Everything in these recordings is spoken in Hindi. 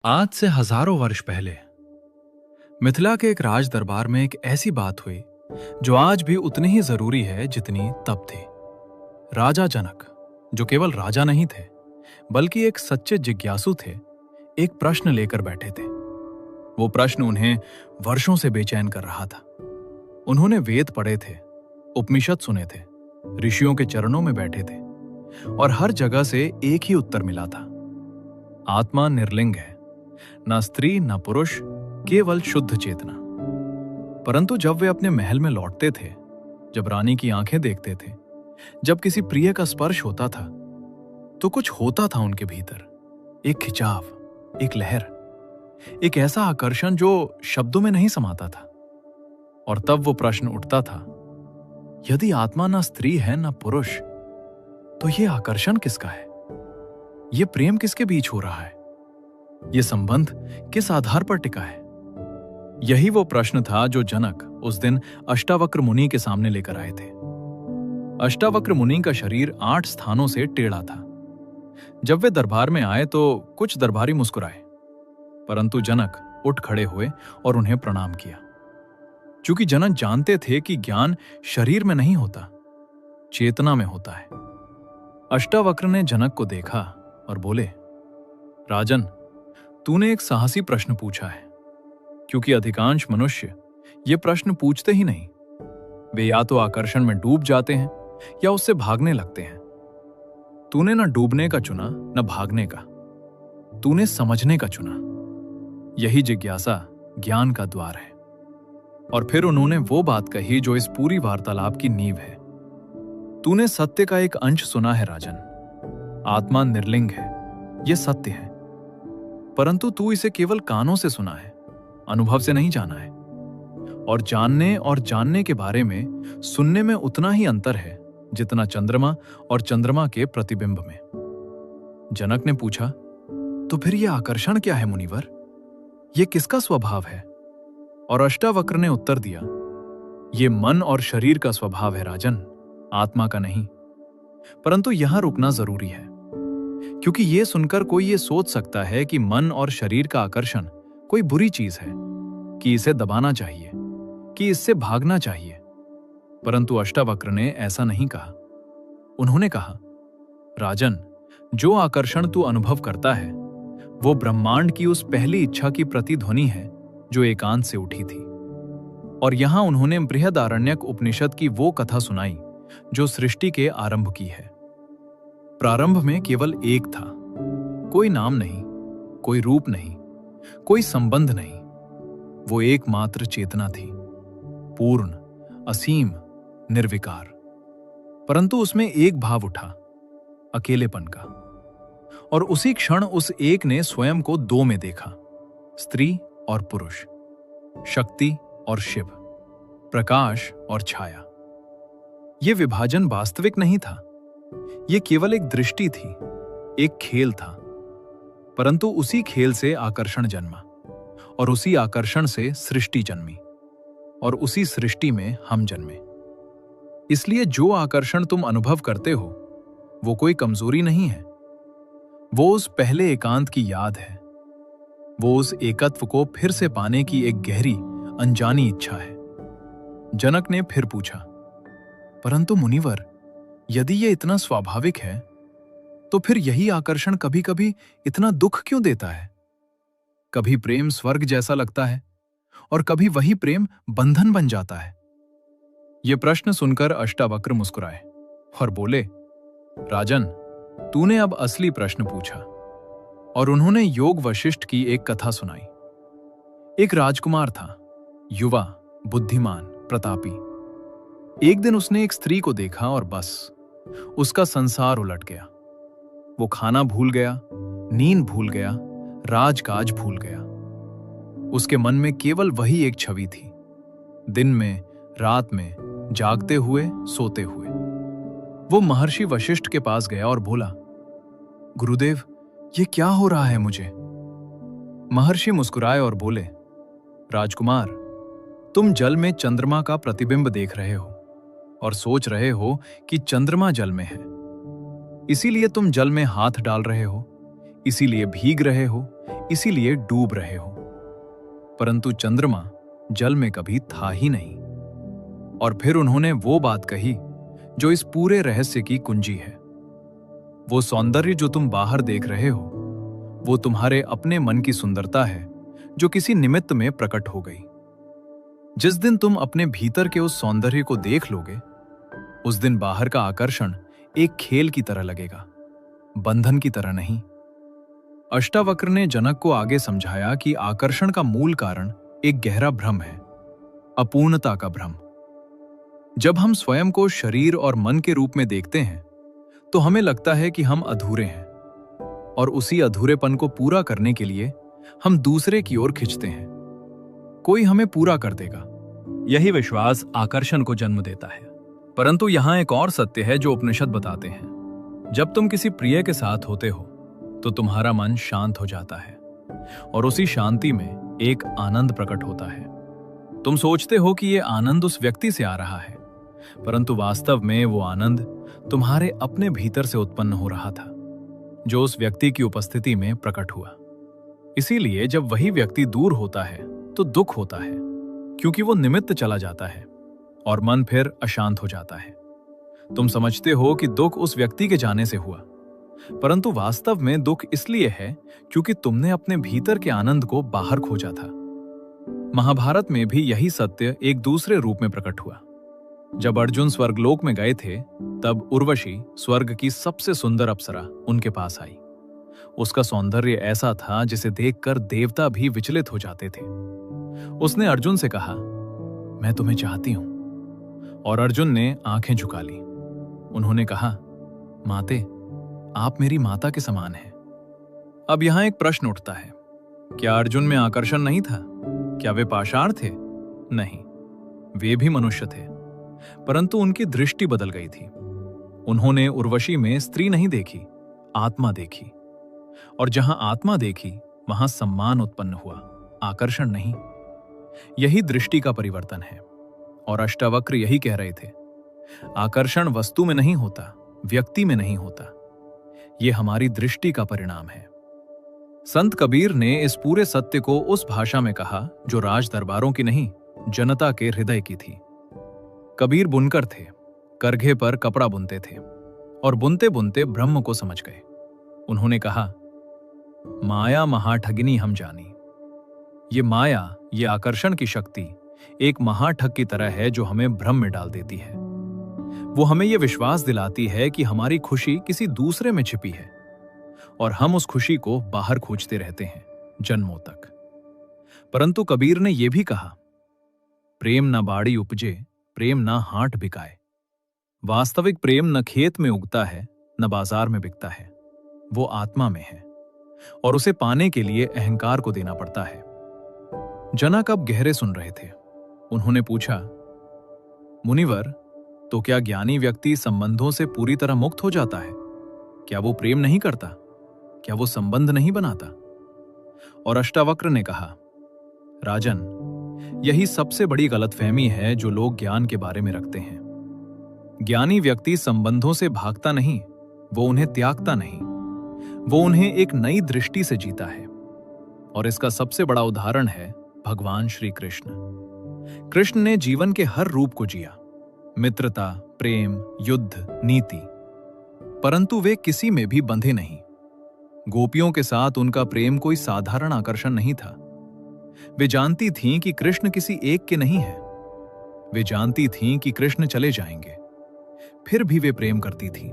आज से हजारों वर्ष पहले मिथिला के एक राज दरबार में एक ऐसी बात हुई जो आज भी उतनी ही जरूरी है जितनी तब थी। राजा जनक, जो केवल राजा नहीं थे बल्कि एक सच्चे जिज्ञासु थे, एक प्रश्न लेकर बैठे थे। वो प्रश्न उन्हें वर्षों से बेचैन कर रहा था। उन्होंने वेद पढ़े थे, उपनिषद सुने थे, ऋषियों के चरणों में बैठे थे और हर जगह से एक ही उत्तर मिला था। आत्मा निर्लिंग है, न स्त्री न पुरुष, केवल शुद्ध चेतना। परंतु जब वे अपने महल में लौटते थे, जब रानी की आंखें देखते थे, जब किसी प्रिय का स्पर्श होता था, तो कुछ होता था उनके भीतर। एक खिंचाव, एक लहर, एक ऐसा आकर्षण जो शब्दों में नहीं समाता था। और तब वो प्रश्न उठता था, यदि आत्मा न स्त्री है न पुरुष, तो ये आकर्षण किसका है? ये प्रेम किसके बीच हो रहा है? ये संबंध किस आधार पर टिका है? यही वो प्रश्न था जो जनक उस दिन अष्टावक्र मुनि के सामने लेकर आए थे। अष्टावक्र मुनि का शरीर 8 स्थानों से टेढ़ा था। जब वे दरबार में आए तो कुछ दरबारी मुस्कुराए, परंतु जनक उठ खड़े हुए और उन्हें प्रणाम किया। चूंकि जनक जानते थे कि ज्ञान शरीर में नहीं होता, चेतना में होता है। अष्टावक्र ने जनक को देखा और बोले, राजन, तूने एक साहसी प्रश्न पूछा है, क्योंकि अधिकांश मनुष्य ये प्रश्न पूछते ही नहीं। वे या तो आकर्षण में डूब जाते हैं या उससे भागने लगते हैं। तूने न डूबने का चुना न भागने का, तूने समझने का चुना। यही जिज्ञासा ज्ञान का द्वार है। और फिर उन्होंने वो बात कही जो इस पूरी वार्तालाप की नींव है। तूने सत्य का एक अंश सुना है राजन। आत्मा निर्लिंग है, यह सत्य है, परंतु तू इसे केवल कानों से सुना है, अनुभव से नहीं जाना है। और जानने के बारे में सुनने में उतना ही अंतर है जितना चंद्रमा और चंद्रमा के प्रतिबिंब में। जनक ने पूछा, तो फिर यह आकर्षण क्या है मुनिवर? यह किसका स्वभाव है? और अष्टावक्र ने उत्तर दिया, यह मन और शरीर का स्वभाव है राजन, आत्मा का नहीं। परंतु यहां रुकना जरूरी है, क्योंकि यह सुनकर कोई ये सोच सकता है कि मन और शरीर का आकर्षण कोई बुरी चीज है, कि इसे दबाना चाहिए, कि इससे भागना चाहिए। परंतु अष्टावक्र ने ऐसा नहीं कहा। उन्होंने कहा, राजन, जो आकर्षण तू अनुभव करता है वो ब्रह्मांड की उस पहली इच्छा की प्रतिध्वनि है जो एकांत से उठी थी। और यहां उन्होंने बृहदारण्यक उपनिषद की वो कथा सुनाई जो सृष्टि के आरंभ की है। प्रारंभ में केवल एक था, कोई नाम नहीं, कोई रूप नहीं, कोई संबंध नहीं। वो एकमात्र चेतना थी, पूर्ण, असीम, निर्विकार। परंतु उसमें एक भाव उठा, अकेलेपन का। और उसी क्षण उस एक ने स्वयं को 2 में देखा, स्त्री और पुरुष, शक्ति और शिव, प्रकाश और छाया। यह विभाजन वास्तविक नहीं था, यह केवल एक दृष्टि थी, एक खेल था। परंतु उसी खेल से आकर्षण जन्मा, और उसी आकर्षण से सृष्टि जन्मी, और उसी सृष्टि में हम जन्मे। इसलिए जो आकर्षण तुम अनुभव करते हो वो कोई कमजोरी नहीं है, वो उस पहले एकांत की याद है। वो उस एकत्व को फिर से पाने की एक गहरी अनजानी इच्छा है। जनक ने फिर पूछा, परंतु मुनिवर, यदि ये इतना स्वाभाविक है तो फिर यही आकर्षण कभी कभी इतना दुख क्यों देता है? कभी प्रेम स्वर्ग जैसा लगता है और कभी वही प्रेम बंधन बन जाता है। यह प्रश्न सुनकर अष्टावक्र मुस्कुराए और बोले, राजन, तूने अब असली प्रश्न पूछा। और उन्होंने योग वशिष्ठ की एक कथा सुनाई। एक राजकुमार था, युवा, बुद्धिमान, प्रतापी। एक दिन उसने एक स्त्री को देखा और बस उसका संसार उलट गया। वो खाना भूल गया, नींद भूल गया, राजकाज भूल गया। उसके मन में केवल वही एक छवि थी, दिन में, रात में, जागते हुए, सोते हुए। वो महर्षि वशिष्ठ के पास गया और बोला, गुरुदेव, ये क्या हो रहा है मुझे? महर्षि मुस्कुराए और बोले, राजकुमार, तुम जल में चंद्रमा का प्रतिबिंब देख रहे हो और सोच रहे हो कि चंद्रमा जल में है। इसीलिए तुम जल में हाथ डाल रहे हो, इसीलिए भीग रहे हो, इसीलिए डूब रहे हो। परंतु चंद्रमा जल में कभी था ही नहीं। और फिर उन्होंने वो बात कही जो इस पूरे रहस्य की कुंजी है। वो सौंदर्य जो तुम बाहर देख रहे हो, वो तुम्हारे अपने मन की सुंदरता है जो किसी निमित्त में प्रकट हो गई। जिस दिन तुम अपने भीतर के उस सौंदर्य को देख लोगे, उस दिन बाहर का आकर्षण एक खेल की तरह लगेगा, बंधन की तरह नहीं। अष्टावक्र ने जनक को आगे समझाया कि आकर्षण का मूल कारण एक गहरा भ्रम है, अपूर्णता का भ्रम। जब हम स्वयं को शरीर और मन के रूप में देखते हैं तो हमें लगता है कि हम अधूरे हैं, और उसी अधूरेपन को पूरा करने के लिए हम दूसरे की ओर खिंचते हैं। कोई हमें पूरा कर देगा, यही विश्वास आकर्षण को जन्म देता है। परंतु यहां एक और सत्य है जो उपनिषद बताते हैं। जब तुम किसी प्रिय के साथ होते हो तो तुम्हारा मन शांत हो जाता है, और उसी शांति में एक आनंद प्रकट होता है। तुम सोचते हो कि यह आनंद उस व्यक्ति से आ रहा है, परंतु वास्तव में वो आनंद तुम्हारे अपने भीतर से उत्पन्न हो रहा था, जो उस व्यक्ति की उपस्थिति में प्रकट हुआ। इसीलिए जब वही व्यक्ति दूर होता है तो दुख होता है, क्योंकि वो निमित्त चला जाता है और मन फिर अशांत हो जाता है। तुम समझते हो कि दुख उस व्यक्ति के जाने से हुआ, परंतु वास्तव में दुख इसलिए है क्योंकि तुमने अपने भीतर के आनंद को बाहर खोजा था। महाभारत में भी यही सत्य एक दूसरे रूप में प्रकट हुआ। जब अर्जुन स्वर्गलोक में गए थे, तब उर्वशी, स्वर्ग की सबसे सुंदर अप्सरा, उनके पास आई। उसका सौंदर्य ऐसा था जिसे देखकर देवता भी विचलित हो जाते थे। उसने अर्जुन से कहा, मैं तुम्हें चाहती हूं। और अर्जुन ने आंखें झुका ली। उन्होंने कहा, माते, आप मेरी माता के समान हैं। अब यहां एक प्रश्न उठता है, क्या अर्जुन में आकर्षण नहीं था? क्या वे पाषाण थे? नहीं, वे भी मनुष्य थे, परंतु उनकी दृष्टि बदल गई थी। उन्होंने उर्वशी में स्त्री नहीं देखी, आत्मा देखी। और जहां आत्मा देखी, वहां सम्मान उत्पन्न हुआ, आकर्षण नहीं। यही दृष्टि का परिवर्तन है। और अष्टावक्र यही कह रहे थे, आकर्षण वस्तु में नहीं होता, व्यक्ति में नहीं होता, यह हमारी दृष्टि का परिणाम है। संत कबीर ने इस पूरे सत्य को उस भाषा में कहा जो राज दरबारों की नहीं, जनता के हृदय की थी। कबीर बुनकर थे, करघे पर कपड़ा बुनते थे, और बुनते बुनते ब्रह्म को समझ गए। उन्होंने कहा, माया महाठगिनी हम जानी। ये माया, ये आकर्षण की शक्ति एक महाठग की तरह है जो हमें भ्रम में डाल देती है। वो हमें यह विश्वास दिलाती है कि हमारी खुशी किसी दूसरे में छिपी है, और हम उस खुशी को बाहर खोजते रहते हैं जन्मों तक। परंतु कबीर ने यह भी कहा, प्रेम न बाड़ी उपजे, प्रेम न हाट बिकाए। वास्तविक प्रेम न खेत में उगता है, न बाजार में बिकता है, वो आत्मा में है, और उसे पाने के लिए अहंकार को देना पड़ता है। जनक अब गहरे सुन रहे थे। उन्होंने पूछा, मुनिवर, तो क्या ज्ञानी व्यक्ति संबंधों से पूरी तरह मुक्त हो जाता है? क्या वो प्रेम नहीं करता? क्या वो संबंध नहीं बनाता? और अष्टावक्र ने कहा, राजन, यही सबसे बड़ी गलतफहमी है जो लोग ज्ञान के बारे में रखते हैं। ज्ञानी व्यक्ति संबंधों से भागता नहीं, वो उन्हें त्यागता नहीं, वो उन्हें एक नई दृष्टि से जीता है। और इसका सबसे बड़ा उदाहरण है भगवान श्री कृष्ण। कृष्ण ने जीवन के हर रूप को जिया, मित्रता, प्रेम, युद्ध, नीति, परंतु वे किसी में भी बंधे नहीं। गोपियों के साथ उनका प्रेम कोई साधारण आकर्षण नहीं था। वे जानती थीं कि कृष्ण किसी एक के नहीं है। वे जानती थीं कि कृष्ण चले जाएंगे, फिर भी वे प्रेम करती थीं,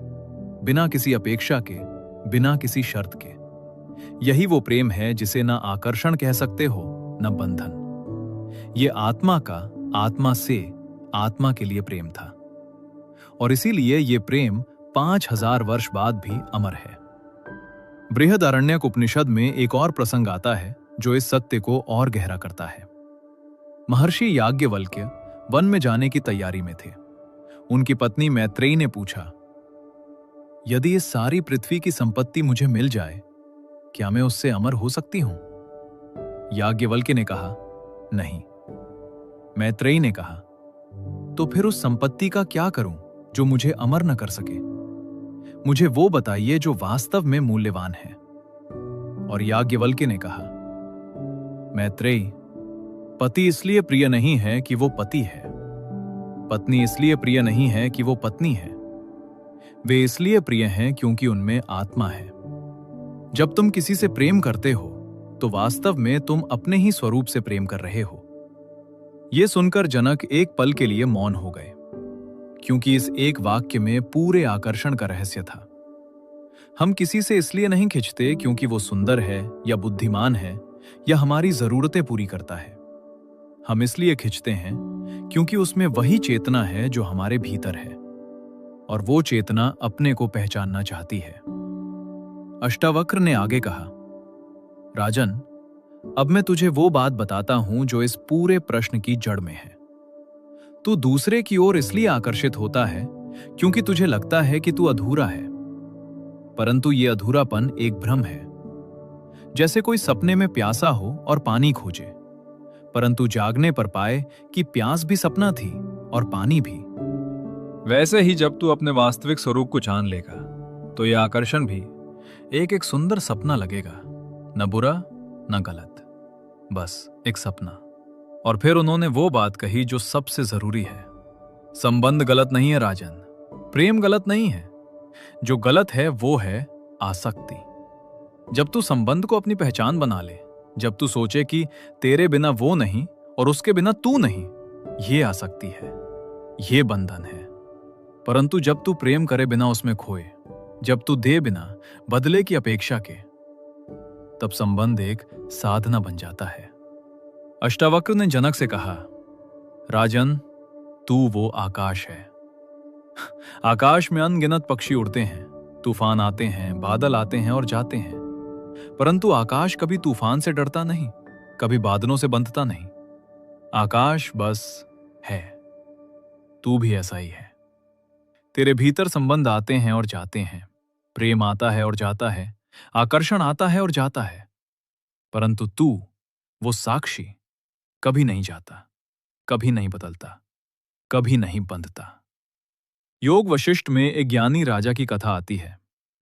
बिना किसी अपेक्षा के, बिना किसी शर्त के। यही वो प्रेम है जिसे न आकर्षण कह सकते हो, न बंधन। ये आत्मा का आत्मा से आत्मा के लिए प्रेम था, और इसीलिए ये प्रेम 5000 वर्ष बाद भी अमर है। बृहदारण्यक उपनिषद में एक और प्रसंग आता है जो इस सत्य को और गहरा करता है। महर्षि याज्ञवल्क्य वन में जाने की तैयारी में थे। उनकी पत्नी मैत्रेयी ने पूछा, यदि इस सारी पृथ्वी की संपत्ति मुझे मिल जाए, क्या मैं उससे अमर हो सकती हूं? याज्ञवल्क्य ने कहा, नहीं। मैत्रेयी ने कहा, तो फिर उस संपत्ति का क्या करूं जो मुझे अमर न कर सके? मुझे वो बताइए जो वास्तव में मूल्यवान है। और याज्ञवल्क्य ने कहा, मैत्रेयी, पति इसलिए प्रिय नहीं है कि वो पति है, पत्नी इसलिए प्रिय नहीं है कि वो पत्नी है, वे इसलिए प्रिय हैं क्योंकि उनमें आत्मा है। जब तुम किसी से प्रेम करते हो तो वास्तव में तुम अपने ही स्वरूप से प्रेम कर रहे हो। यह सुनकर जनक एक पल के लिए मौन हो गए, क्योंकि इस एक वाक्य में पूरे आकर्षण का रहस्य था। हम किसी से इसलिए नहीं खिंचते क्योंकि वो सुंदर है या बुद्धिमान है या हमारी जरूरतें पूरी करता है। हम इसलिए खिंचते हैं क्योंकि उसमें वही चेतना है जो हमारे भीतर है, और वो चेतना अपने को पहचानना चाहती है। अष्टावक्र ने आगे कहा, राजन, अब मैं तुझे वो बात बताता हूं जो इस पूरे प्रश्न की जड़ में है। तू दूसरे की ओर इसलिए आकर्षित होता है क्योंकि तुझे लगता है कि तू अधूरा है, परंतु यह अधूरापन एक भ्रम है। जैसे कोई सपने में प्यासा हो और पानी खोजे, परंतु जागने पर पाए कि प्यास भी सपना थी और पानी भी। वैसे ही जब तू अपने वास्तविक स्वरूप को जान लेगा तो यह आकर्षण भी एक एक सुंदर सपना लगेगा, न बुरा न गलत, बस एक सपना। और फिर उन्होंने वो बात कही जो सबसे जरूरी है। संबंध गलत नहीं है राजन, प्रेम गलत नहीं है, जो गलत है वो है आसक्ति। जब तू संबंध को अपनी पहचान बना ले, जब तू सोचे कि तेरे बिना वो नहीं और उसके बिना तू नहीं, ये आसक्ति है, ये बंधन है। परंतु जब तू प्रेम करे बिना उसमें खोए, जब तू दे बिना बदले की अपेक्षा के, तब संबंध एक साधना बन जाता है। अष्टावक्र ने जनक से कहा, राजन, तू वो आकाश है। आकाश में अनगिनत पक्षी उड़ते हैं, तूफान आते हैं, बादल आते हैं और जाते हैं, परंतु आकाश कभी तूफान से डरता नहीं, कभी बादलों से बंधता नहीं। आकाश बस है। तू भी ऐसा ही है। तेरे भीतर संबंध आते हैं और जाते हैं, प्रेम आता है और जाता है, आकर्षण आता है और जाता है, परंतु तू, वो साक्षी, कभी नहीं जाता, कभी नहीं बदलता, कभी नहीं बंधता। योग वशिष्ठ में एक ज्ञानी राजा की कथा आती है,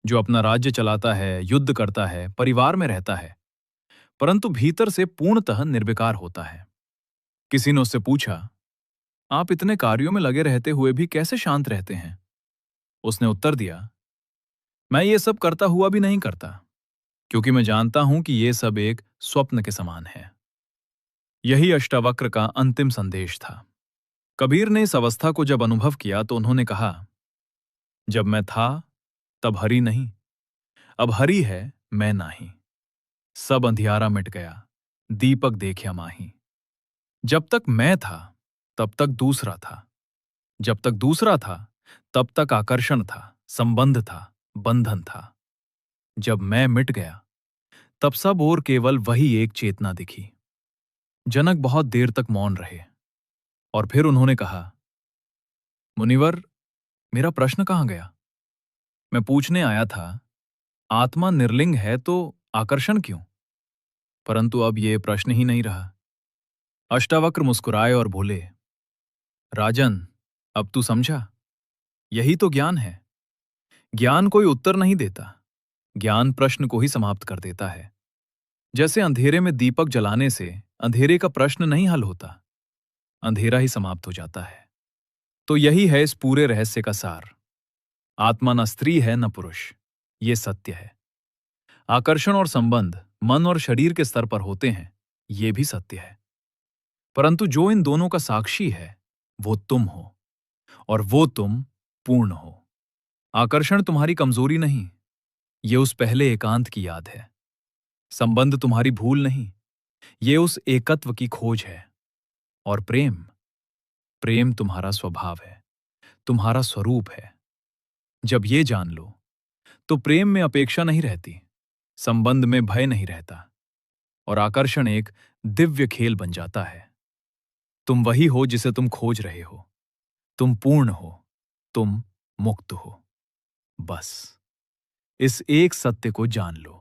जो अपना राज्य चलाता है, युद्ध करता है, परिवार में रहता है, परंतु भीतर से पूर्णतः निर्विकार होता है। किसी ने उससे पूछा, आप इतने कार्यों में लगे रहते हुए भी कैसे शांत रहते हैं? उसने उत्तर दिया, मैं ये सब करता हुआ भी नहीं करता, क्योंकि मैं जानता हूं कि ये सब एक स्वप्न के समान है। यही अष्टावक्र का अंतिम संदेश था। कबीर ने इस अवस्था को जब अनुभव किया तो उन्होंने कहा, जब मैं था तब हरि नहीं, अब हरि है मैं नाही। सब अंधियारा मिट गया, दीपक देखया माही। जब तक मैं था तब तक दूसरा था, जब तक दूसरा था तब तक आकर्षण था, संबंध था, बंधन था। जब मैं मिट गया तब सब और केवल वही एक चेतना दिखी। जनक बहुत देर तक मौन रहे और फिर उन्होंने कहा, मुनिवर, मेरा प्रश्न कहां गया? मैं पूछने आया था, आत्मा निर्लिंग है तो आकर्षण क्यों? परंतु अब यह प्रश्न ही नहीं रहा। अष्टावक्र मुस्कुराए और बोले, राजन, अब तू समझा? यही तो ज्ञान है। ज्ञान कोई उत्तर नहीं देता, ज्ञान प्रश्न को ही समाप्त कर देता है। जैसे अंधेरे में दीपक जलाने से अंधेरे का प्रश्न नहीं हल होता, अंधेरा ही समाप्त हो जाता है। तो यही है इस पूरे रहस्य का सार। आत्मा न स्त्री है न पुरुष, ये सत्य है। आकर्षण और संबंध मन और शरीर के स्तर पर होते हैं, ये भी सत्य है। परंतु जो इन दोनों का साक्षी है वो तुम हो, और वो तुम पूर्ण हो। आकर्षण तुम्हारी कमजोरी नहीं, ये उस पहले एकांत की याद है। संबंध तुम्हारी भूल नहीं, ये उस एकत्व की खोज है। और प्रेम, प्रेम तुम्हारा स्वभाव है, तुम्हारा स्वरूप है। जब ये जान लो तो प्रेम में अपेक्षा नहीं रहती, संबंध में भय नहीं रहता, और आकर्षण एक दिव्य खेल बन जाता है। तुम वही हो जिसे तुम खोज रहे हो, तुम पूर्ण हो, तुम मुक्त हो। बस इस एक सत्य को जान लो।